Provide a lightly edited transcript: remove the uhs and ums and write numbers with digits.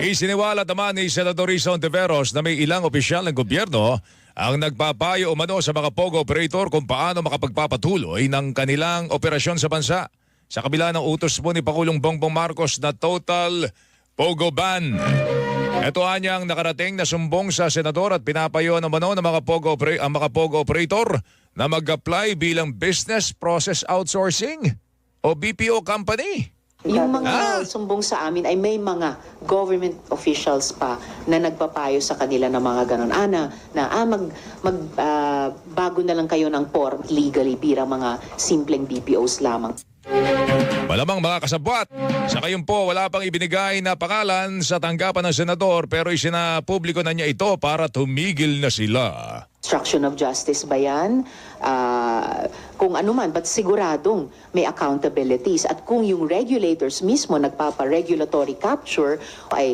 Isiniwalat naman ni Senador Risa Ontiveros na may ilang opisyal ng gobyerno ang nagpapayo umano sa mga POGO operator kung paano makapagpapatuloy ng kanilang operasyon sa bansa. Sa kabila ng utos po ni Pangulong Bongbong Marcos na total POGO ban. Ito anyang nakarating na sumbong sa senador at pinapayo umano ng ang mga POGO operator na mag-apply bilang business process outsourcing o BPO company. Yung mga sumbong sa amin ay may mga government officials pa na nagpapayo sa kanila ng mga ganon. Bago na lang kayo ng form legally bilang mga simpleng BPOs lamang. Malamang mga kasabwat, sa kayon po wala pang ibinigay na pangalan sa tanggapan ng senador pero isinapubliko na niya ito para tumigil na sila. Obstruction of justice ba yan? Kung ano man, but siguradong may accountabilities. At kung yung regulators mismo nagpapa-regulatory capture ay